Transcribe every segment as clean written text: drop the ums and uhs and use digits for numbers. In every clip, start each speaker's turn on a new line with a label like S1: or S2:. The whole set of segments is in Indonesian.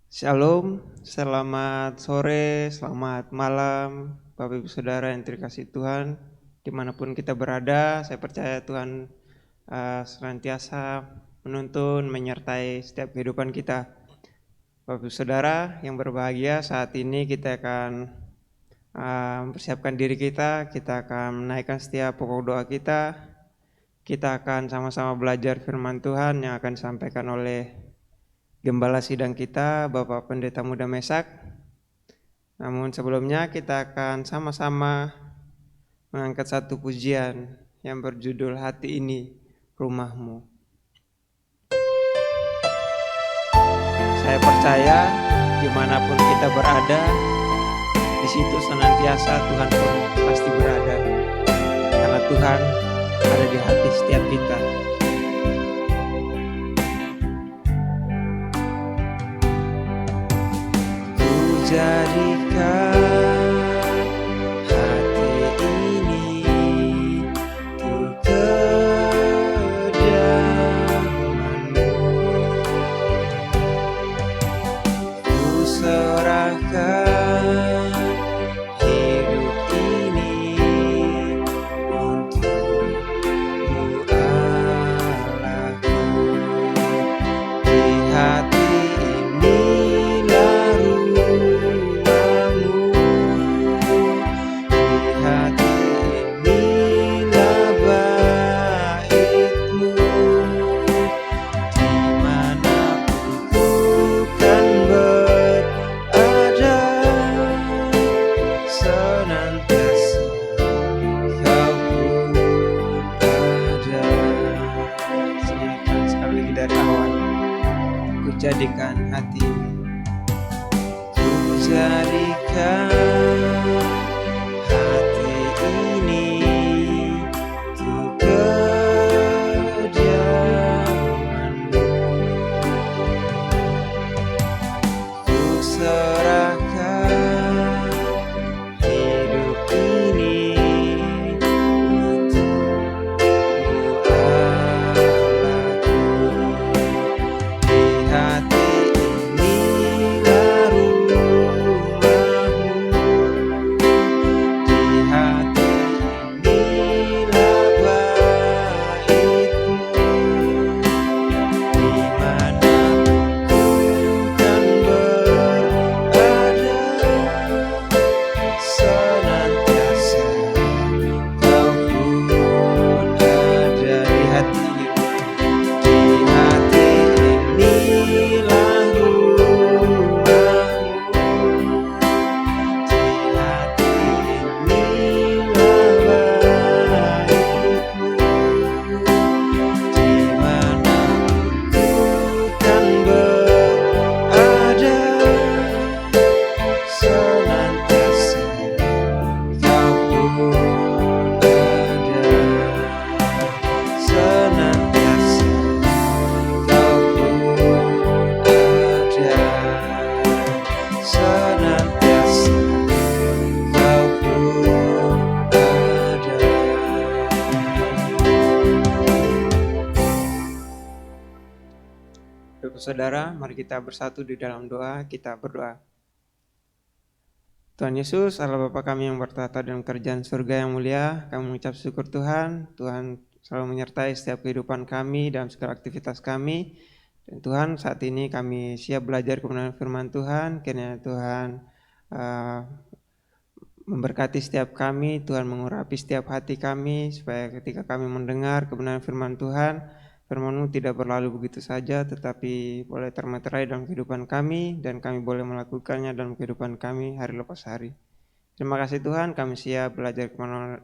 S1: Shalom, selamat sore, selamat malam, Bapak Ibu Saudara yang terkasih Tuhan, dimanapun kita berada. Saya percaya Tuhan senantiasa menuntun, menyertai setiap kehidupan kita. Bapak Ibu Saudara yang berbahagia, saat ini kita akan mempersiapkan diri kita akan menaikkan setiap pokok doa kita akan sama-sama belajar firman Tuhan yang akan disampaikan oleh Gembala sidang kita, Bapak Pendeta Muda Mesak. Namun sebelumnya kita akan sama-sama mengangkat satu pujian yang berjudul Hati Ini Rumahmu. Saya percaya dimanapun kita berada, di situ senantiasa Tuhan pun pasti berada. Karena Tuhan ada di hati setiap kita. Jadikan hati ini untuk kediaman-Mu. Ku serahkan hidup ini untuk-Mu, Allahku. Di hati jadikan hati ini, ku jadikan hati ini untuk kediaman-Mu. Ku serahkan hidup ini untuk-Mu, Allahku. Di hati inilah rumah-Mu, di hati inilah bait-Mu, di mana ku kan berada, senantiasa Kau pun ada. Di hati inilah rumah-Mu, di hati inilah bait-Mu, di mana ku kan berada, senantiasa Kau pun ada, senantiasa Kau pun ada, senantiasa Kau pun ada. Bapak Saudara, mari kita bersatu di dalam doa, kita berdoa. Tuhan Yesus, Allah Bapa kami yang bertata dalam kerajaan surga yang mulia, kami mengucap syukur Tuhan. Tuhan selalu menyertai setiap kehidupan kami dalam segala aktivitas kami. Dan Tuhan, saat ini kami siap belajar kebenaran firman Tuhan. Kiranya Tuhan memberkati setiap kami, Tuhan mengurapi setiap hati kami, supaya ketika kami mendengar kebenaran firman Tuhan, firman-Mu tidak berlalu begitu saja, tetapi boleh termeterai dalam kehidupan kami, dan kami boleh melakukannya dalam kehidupan kami hari lepas hari. Terima kasih Tuhan, kami siap belajar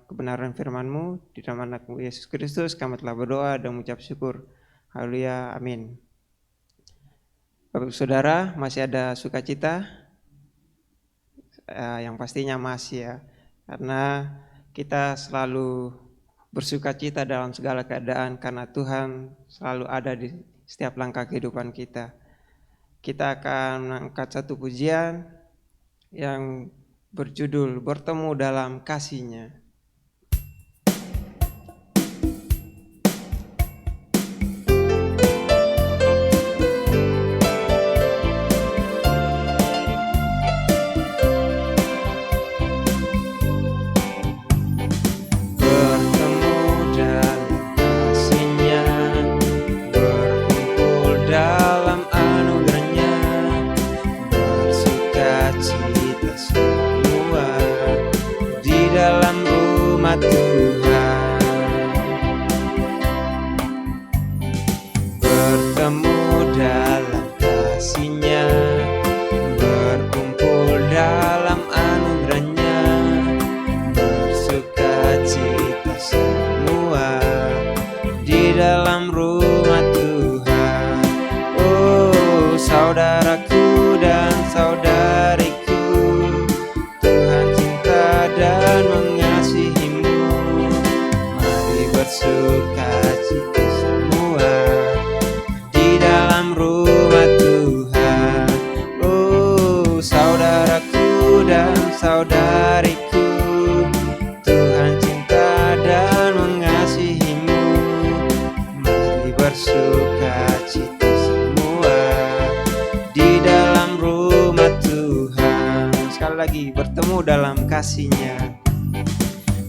S1: kebenaran firman-Mu. Di dalam anak-Mu Yesus Kristus kami telah berdoa dan mengucap syukur. Haleluya, amin. Bapak Saudara, masih ada sukacita? Yang pastinya masih ya, karena kita selalu bersukacita dalam segala keadaan karena Tuhan selalu ada di setiap langkah kehidupan kita. Kita akan mengangkat satu pujian yang berjudul Bertemu dalam Kasih-Nya. bersukacita semua di dalam rumah Tuhan. Oh, saudaraku dan saudariku, Tuhan cinta dan mengasihimu. Mari bersukacita semua di dalam rumah Tuhan. Sekali lagi, bertemu dalam kasih-Nya,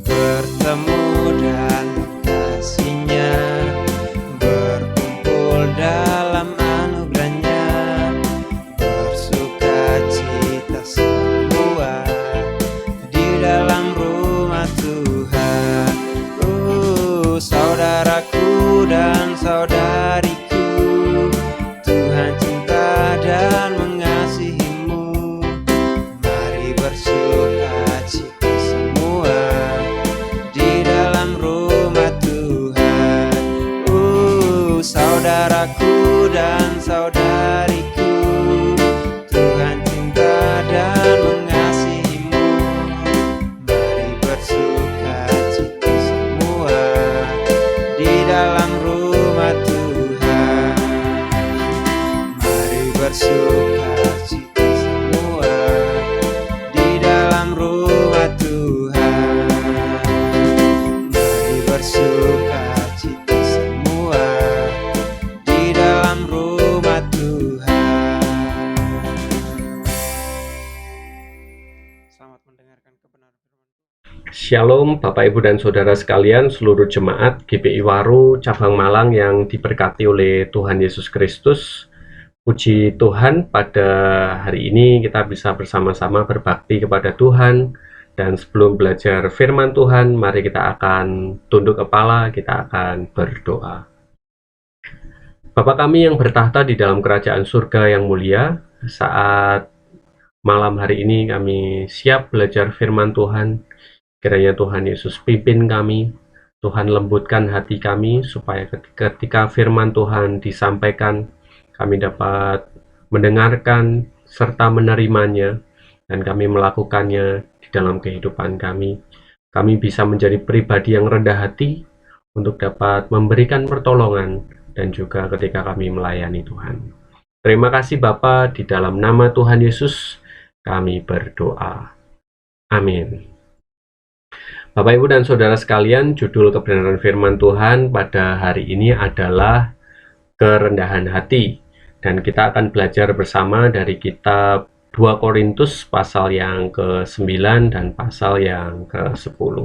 S1: bertemu dalam kasih-Nya, berkumpul dalam anugerah-Nya, bersukacita semua di dalam rumah Tuhan. Saudaraku dan saudariku, Tuhan cinta dan mengasihimu. Mari bersukacita semua di dalam rumah Tuhan. Saudaraku dan saudariku, Tuhan cinta dan mengasihimu. Mari bersukacita semua di dalam rumah Tuhan. Mari bersukacita semua di dalam rumah Tuhan. Mari bersukacita semua di dalam rumah Tuhan. Selamat mendengarkan kebenaran firman.
S2: Shalom Bapak Ibu dan Saudara sekalian, seluruh jemaat GPI Waru Cabang Malang yang diberkati oleh Tuhan Yesus Kristus. Puji Tuhan, pada hari ini kita bisa bersama-sama berbakti kepada Tuhan. Dan sebelum belajar firman Tuhan, mari kita akan tunduk kepala, kita akan berdoa. Bapa kami yang bertahta di dalam kerajaan surga yang mulia, saat malam hari ini kami siap belajar firman Tuhan. Kiranya Tuhan Yesus pimpin kami, Tuhan lembutkan hati kami, supaya ketika firman Tuhan disampaikan, kami dapat mendengarkan serta menerimanya, dan kami melakukannya di dalam kehidupan kami. Kami bisa menjadi pribadi yang rendah hati untuk dapat memberikan pertolongan, dan juga ketika kami melayani Tuhan. Terima kasih Bapa, di dalam nama Tuhan Yesus kami berdoa. Amin. Bapak Ibu dan Saudara sekalian, judul kebenaran firman Tuhan pada hari ini adalah kerendahan hati. Dan kita akan belajar bersama dari kitab 2 Korintus pasal yang ke-9 dan pasal yang ke-10.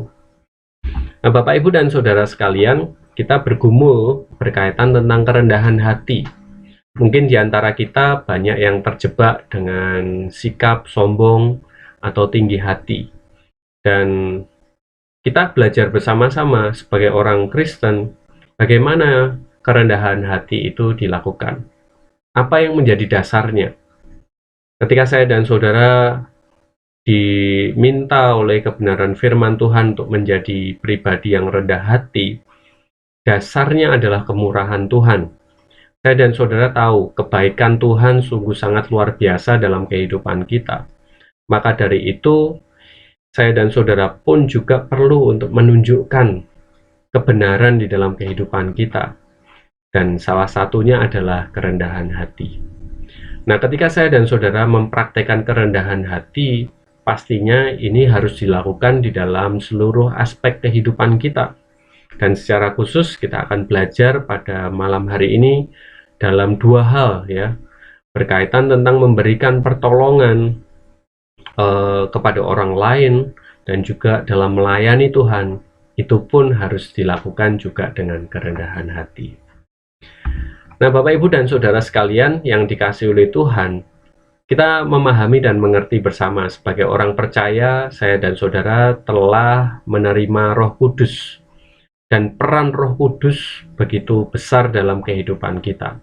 S2: Nah, Bapak Ibu dan Saudara sekalian, kita bergumul berkaitan tentang kerendahan hati. Mungkin di antara kita banyak yang terjebak dengan sikap sombong atau tinggi hati. Dan kita belajar bersama-sama sebagai orang Kristen, bagaimana kerendahan hati itu dilakukan. Apa yang menjadi dasarnya? Ketika saya dan saudara diminta oleh kebenaran firman Tuhan untuk menjadi pribadi yang rendah hati, dasarnya adalah kemurahan Tuhan. Saya dan saudara tahu kebaikan Tuhan sungguh sangat luar biasa dalam kehidupan kita. Maka dari itu, saya dan saudara pun juga perlu untuk menunjukkan kebenaran di dalam kehidupan kita. Dan salah satunya adalah kerendahan hati. Nah, ketika saya dan saudara mempraktekkan kerendahan hati, pastinya ini harus dilakukan di dalam seluruh aspek kehidupan kita. Dan secara khusus kita akan belajar pada malam hari ini dalam dua hal, ya, berkaitan tentang memberikan pertolongan kepada orang lain, dan juga dalam melayani Tuhan, itu pun harus dilakukan juga dengan kerendahan hati. Nah, Bapak Ibu dan Saudara sekalian yang dikasihi oleh Tuhan, kita memahami dan mengerti bersama sebagai orang percaya, saya dan saudara telah menerima Roh Kudus. Dan peran Roh Kudus begitu besar dalam kehidupan kita.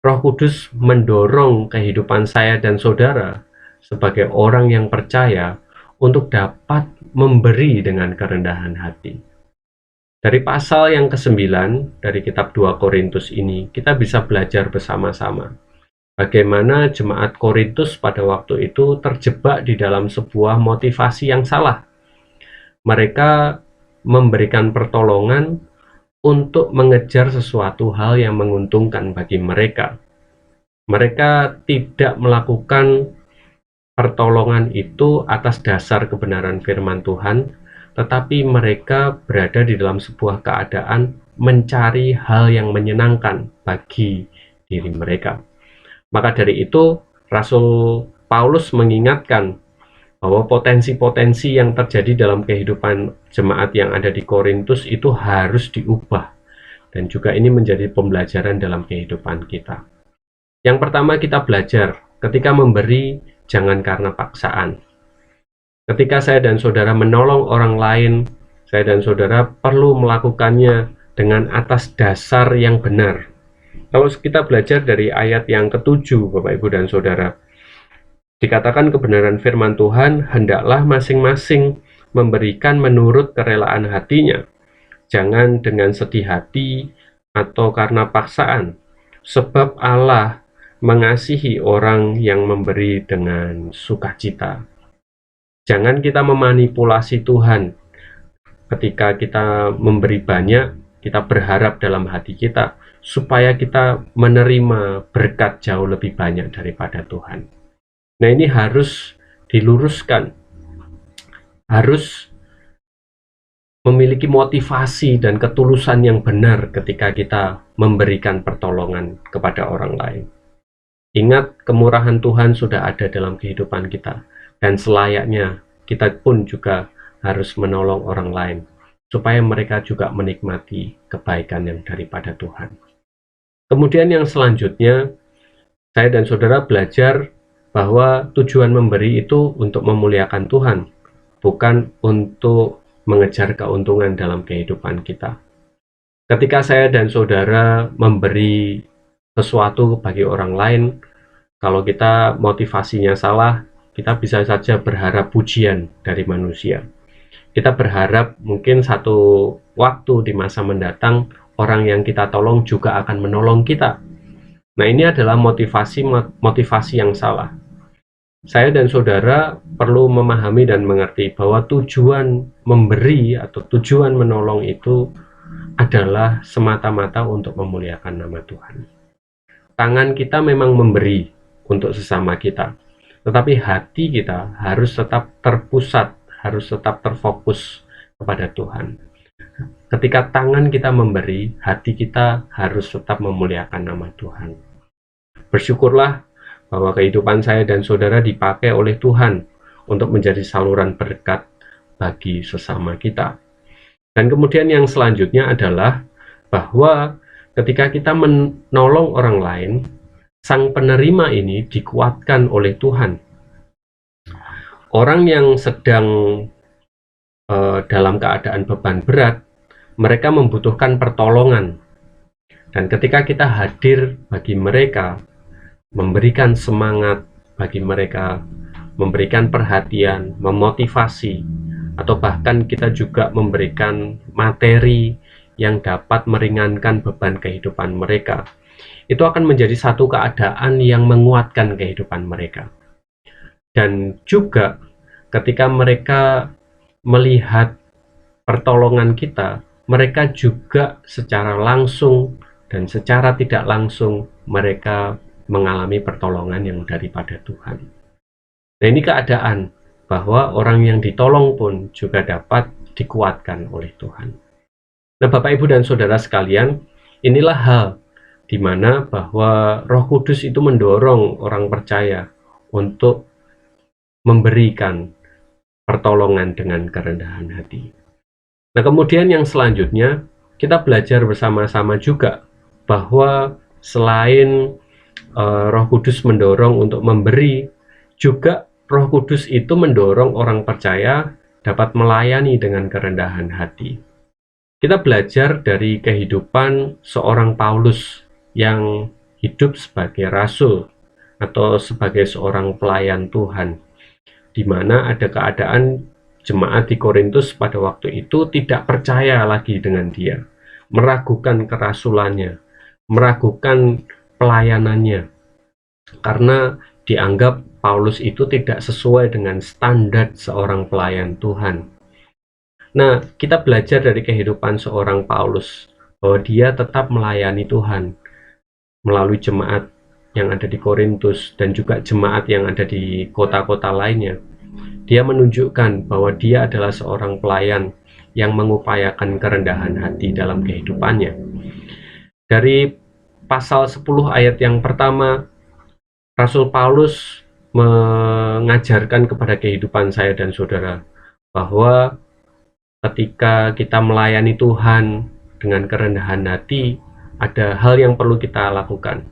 S2: Roh Kudus mendorong kehidupan saya dan saudara sebagai orang yang percaya untuk dapat memberi dengan kerendahan hati. Dari pasal yang ke-9 dari kitab 2 Korintus ini, kita bisa belajar bersama-sama bagaimana jemaat Korintus pada waktu itu terjebak di dalam sebuah motivasi yang salah. Mereka memberikan pertolongan untuk mengejar sesuatu hal yang menguntungkan bagi mereka. Mereka tidak melakukan pertolongan itu atas dasar kebenaran firman Tuhan, tetapi mereka berada di dalam sebuah keadaan mencari hal yang menyenangkan bagi diri mereka. Maka dari itu, Rasul Paulus mengingatkan bahwa potensi-potensi yang terjadi dalam kehidupan jemaat yang ada di Korintus itu harus diubah, dan juga ini menjadi pembelajaran dalam kehidupan kita. Yang pertama, kita belajar ketika memberi jangan karena paksaan. Ketika saya dan saudara menolong orang lain, saya dan saudara perlu melakukannya dengan atas dasar yang benar. Kalau kita belajar dari ayat yang ke-7, Bapak Ibu dan Saudara, dikatakan kebenaran firman Tuhan, hendaklah masing-masing memberikan menurut kerelaan hatinya, jangan dengan sedih hati atau karena paksaan, sebab Allah mengasihi orang yang memberi dengan sukacita. Jangan kita memanipulasi Tuhan. Ketika kita memberi banyak, kita berharap dalam hati kita supaya kita menerima berkat jauh lebih banyak daripada Tuhan. Nah, ini harus diluruskan, harus memiliki motivasi dan ketulusan yang benar ketika kita memberikan pertolongan kepada orang lain. Ingat, kemurahan Tuhan sudah ada dalam kehidupan kita, dan selayaknya kita pun juga harus menolong orang lain, supaya mereka juga menikmati kebaikan yang daripada Tuhan. Kemudian yang selanjutnya, saya dan saudara belajar bahwa tujuan memberi itu untuk memuliakan Tuhan, bukan untuk mengejar keuntungan dalam kehidupan kita. Ketika saya dan saudara memberi sesuatu bagi orang lain, kalau kita motivasinya salah, kita bisa saja berharap pujian dari manusia. Kita berharap mungkin satu waktu di masa mendatang, orang yang kita tolong juga akan menolong kita. Nah, ini adalah motivasi yang salah. Saya dan saudara perlu memahami dan mengerti bahwa tujuan memberi atau tujuan menolong itu adalah semata-mata untuk memuliakan nama Tuhan. Tangan kita memang memberi untuk sesama kita, tetapi hati kita harus tetap terpusat, harus tetap terfokus kepada Tuhan. Ketika tangan kita memberi, hati kita harus tetap memuliakan nama Tuhan. Bersyukurlah bahwa kehidupan saya dan saudara dipakai oleh Tuhan untuk menjadi saluran berkat bagi sesama kita. Dan kemudian yang selanjutnya adalah bahwa ketika kita menolong orang lain, sang penerima ini dikuatkan oleh Tuhan. Orang yang sedang dalam keadaan beban berat, mereka membutuhkan pertolongan. Dan ketika kita hadir bagi mereka, memberikan semangat bagi mereka, memberikan perhatian, memotivasi, atau bahkan kita juga memberikan materi yang dapat meringankan beban kehidupan mereka, itu akan menjadi satu keadaan yang menguatkan kehidupan mereka. Dan juga ketika mereka melihat pertolongan kita, mereka juga secara langsung dan secara tidak langsung mereka mengalami pertolongan yang daripada Tuhan. Nah, ini keadaan bahwa orang yang ditolong pun juga dapat dikuatkan oleh Tuhan. Nah, Bapak, Ibu, dan Saudara sekalian, inilah hal di mana bahwa Roh Kudus itu mendorong orang percaya untuk memberikan pertolongan dengan kerendahan hati. Nah, kemudian yang selanjutnya, kita belajar bersama-sama juga bahwa selain Roh Kudus mendorong untuk memberi, juga Roh Kudus itu mendorong orang percaya dapat melayani dengan kerendahan hati. Kita belajar dari kehidupan seorang Paulus yang hidup sebagai rasul atau sebagai seorang pelayan Tuhan, di mana ada keadaan jemaat di Korintus pada waktu itu tidak percaya lagi dengan dia, meragukan kerasulannya, meragukan pelayanannya, karena dianggap Paulus itu tidak sesuai dengan standar seorang pelayan Tuhan. Nah, kita belajar dari kehidupan seorang Paulus bahwa dia tetap melayani Tuhan melalui jemaat yang ada di Korintus dan juga jemaat yang ada di kota-kota lainnya. Dia menunjukkan bahwa dia adalah seorang pelayan yang mengupayakan kerendahan hati dalam kehidupannya. Dari pasal 10 ayat yang pertama, Rasul Paulus mengajarkan kepada kehidupan saya dan saudara bahwa ketika kita melayani Tuhan dengan kerendahan hati, ada hal yang perlu kita lakukan.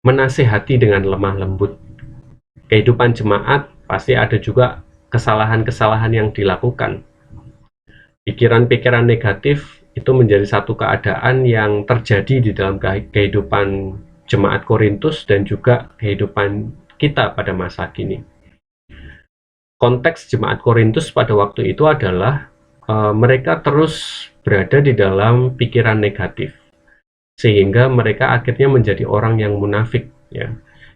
S2: Menasehati dengan lemah lembut. Kehidupan jemaat pasti ada juga kesalahan-kesalahan yang dilakukan. Pikiran-pikiran negatif itu menjadi satu keadaan yang terjadi di dalam kehidupan jemaat Korintus dan juga kehidupan kita pada masa kini. Konteks jemaat Korintus pada waktu itu adalah mereka terus berada di dalam pikiran negatif, sehingga mereka akhirnya menjadi orang yang munafik, ya.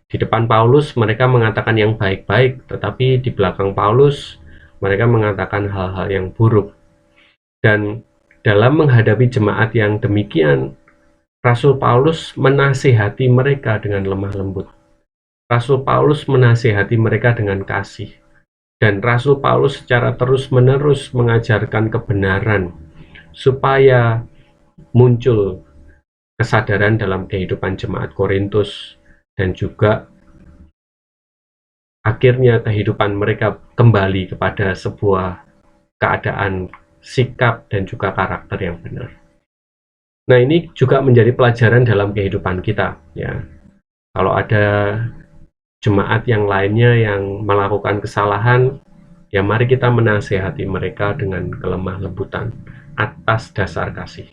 S2: Di depan Paulus mereka mengatakan yang baik-baik, tetapi di belakang Paulus mereka mengatakan hal-hal yang buruk. Dan dalam menghadapi jemaat yang demikian, Rasul Paulus menasihati mereka dengan lemah lembut. Rasul Paulus menasihati mereka dengan kasih. Dan Rasul Paulus secara terus-menerus mengajarkan kebenaran supaya muncul kesadaran dalam kehidupan jemaat Korintus dan juga akhirnya kehidupan mereka kembali kepada sebuah keadaan sikap dan juga karakter yang benar. Nah, ini juga menjadi pelajaran dalam kehidupan kita, ya. Kalau ada jemaat yang lainnya yang melakukan kesalahan, ya mari kita menasehati mereka dengan kelemah lembutan atas dasar kasih.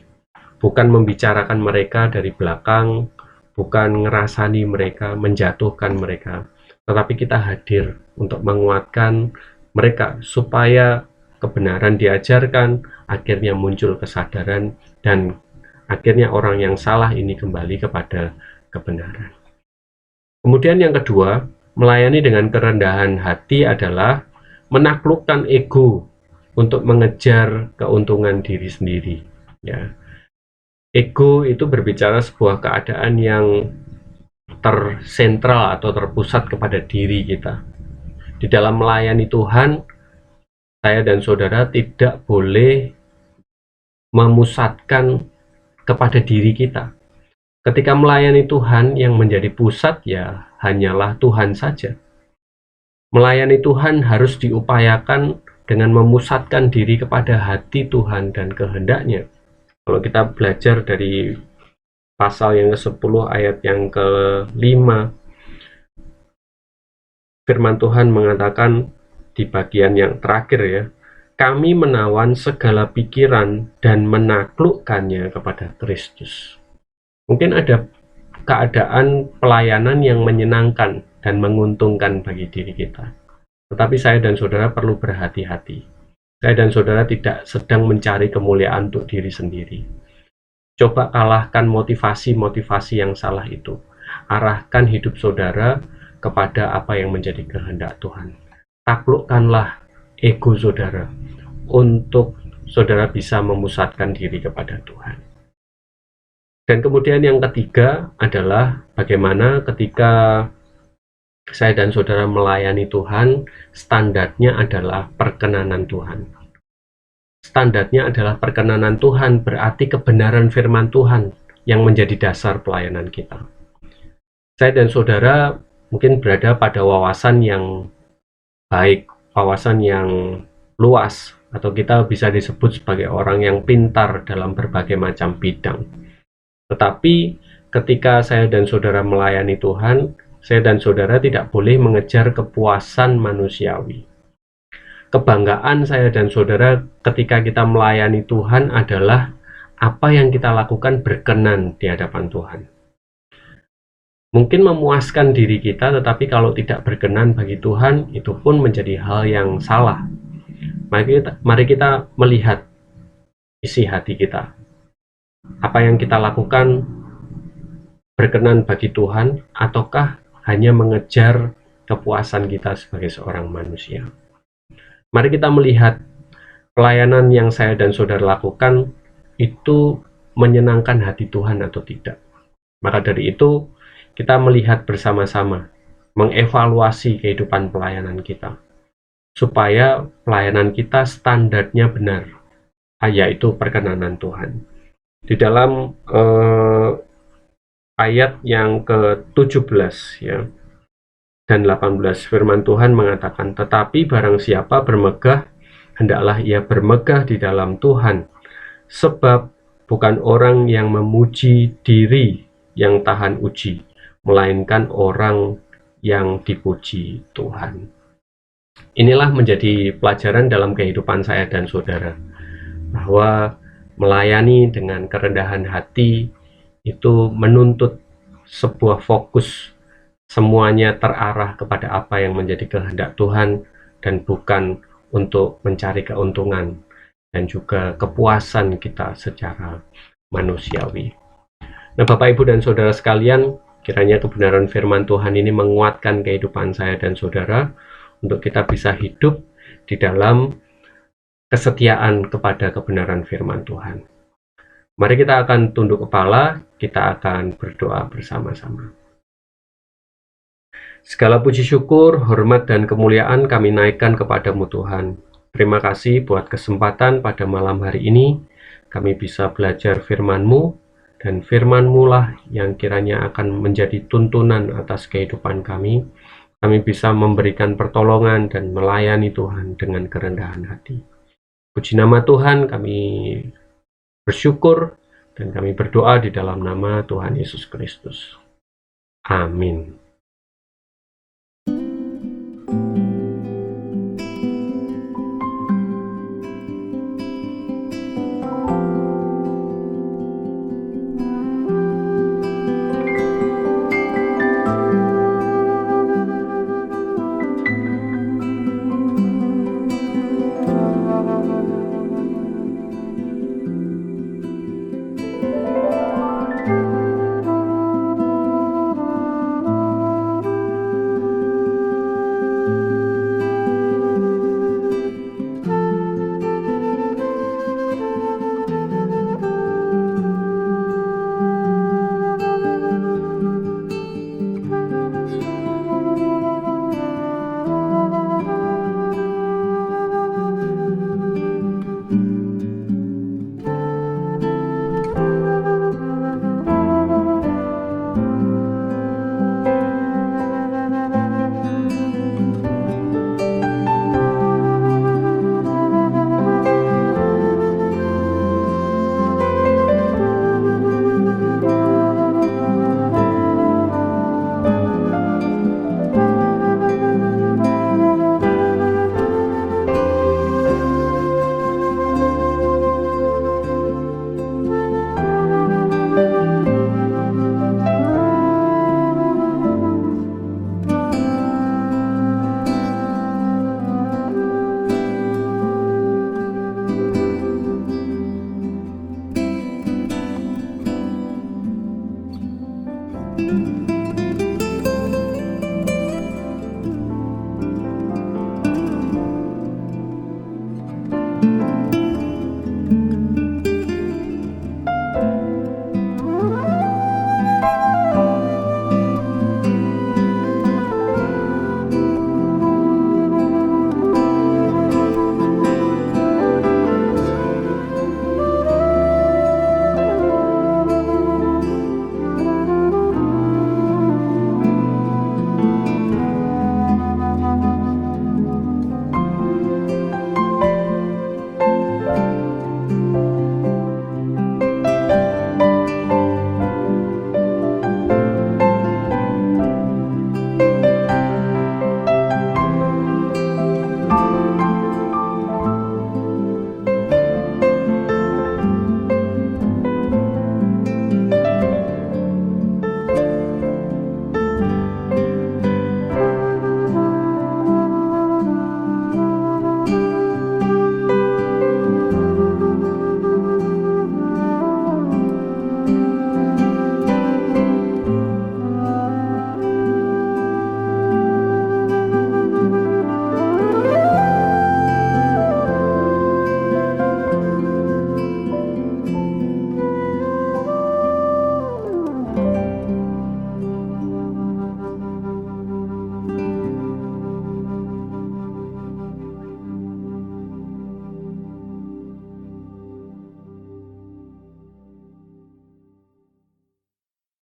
S2: Bukan membicarakan mereka dari belakang, bukan ngerasani mereka, menjatuhkan mereka, tetapi kita hadir untuk menguatkan mereka supaya kebenaran diajarkan, akhirnya muncul kesadaran, dan akhirnya orang yang salah ini kembali kepada kebenaran. Kemudian yang kedua, melayani dengan kerendahan hati adalah menaklukkan ego untuk mengejar keuntungan diri sendiri. Ya. Ego itu berbicara sebuah keadaan yang tersentral atau terpusat kepada diri kita. Di dalam melayani Tuhan, saya dan saudara tidak boleh memusatkan kepada diri kita. Ketika melayani Tuhan, yang menjadi pusat ya hanyalah Tuhan saja. Melayani Tuhan harus diupayakan dengan memusatkan diri kepada hati Tuhan dan kehendaknya. Kalau kita belajar dari pasal yang ke-10 ayat yang ke-5, firman Tuhan mengatakan di bagian yang terakhir, ya, kami menawan segala pikiran dan menaklukkannya kepada Kristus. Mungkin ada keadaan pelayanan yang menyenangkan dan menguntungkan bagi diri kita. Tetapi saya dan saudara perlu berhati-hati. Saya dan saudara tidak sedang mencari kemuliaan untuk diri sendiri. Coba kalahkan motivasi-motivasi yang salah itu. Arahkan hidup saudara kepada apa yang menjadi kehendak Tuhan. Taklukkanlah ego saudara untuk saudara bisa memusatkan diri kepada Tuhan. Dan kemudian yang ketiga adalah bagaimana ketika saya dan saudara melayani Tuhan, standarnya adalah perkenanan Tuhan. Standarnya adalah perkenanan Tuhan, berarti kebenaran firman Tuhan yang menjadi dasar pelayanan kita. Saya dan saudara mungkin berada pada wawasan yang baik, wawasan yang luas, atau kita bisa disebut sebagai orang yang pintar dalam berbagai macam bidang. Tetapi ketika saya dan saudara melayani Tuhan, saya dan saudara tidak boleh mengejar kepuasan manusiawi. Kebanggaan saya dan saudara ketika kita melayani Tuhan adalah apa yang kita lakukan berkenan di hadapan Tuhan. Mungkin memuaskan diri kita, tetapi kalau tidak berkenan bagi Tuhan, itu pun menjadi hal yang salah. Mari kita melihat isi hati kita. Apa yang kita lakukan berkenan bagi Tuhan, ataukah hanya mengejar kepuasan kita sebagai seorang manusia? Mari kita melihat pelayanan yang saya dan saudara lakukan itu menyenangkan hati Tuhan atau tidak. Maka dari itu, kita melihat bersama-sama, mengevaluasi kehidupan pelayanan kita, supaya pelayanan kita standarnya benar, yaitu perkenanan Tuhan. Di dalam ayat yang ke-17 ya, dan 18 firman Tuhan mengatakan, tetapi barang siapa bermegah, hendaklah ia bermegah di dalam Tuhan, sebab bukan orang yang memuji diri yang tahan uji, melainkan orang yang dipuji Tuhan. Inilah menjadi pelajaran dalam kehidupan saya dan saudara, bahwa melayani dengan kerendahan hati itu menuntut sebuah fokus, semuanya terarah kepada apa yang menjadi kehendak Tuhan dan bukan untuk mencari keuntungan dan juga kepuasan kita secara manusiawi. Nah, Bapak, Ibu, dan Saudara sekalian, kiranya kebenaran firman Tuhan ini menguatkan kehidupan saya dan saudara untuk kita bisa hidup di dalam kesetiaan kepada kebenaran firman Tuhan. Mari kita akan tunduk kepala, kita akan berdoa bersama-sama. Segala puji syukur, hormat, dan kemuliaan kami naikkan kepadamu Tuhan. Terima kasih buat kesempatan pada malam hari ini, kami bisa belajar firman-Mu, dan firman-Mu lah yang kiranya akan menjadi tuntunan atas kehidupan kami. Kami bisa memberikan pertolongan dan melayani Tuhan dengan kerendahan hati. Puji nama Tuhan, kami bersyukur dan kami berdoa di dalam nama Tuhan Yesus Kristus. Amin.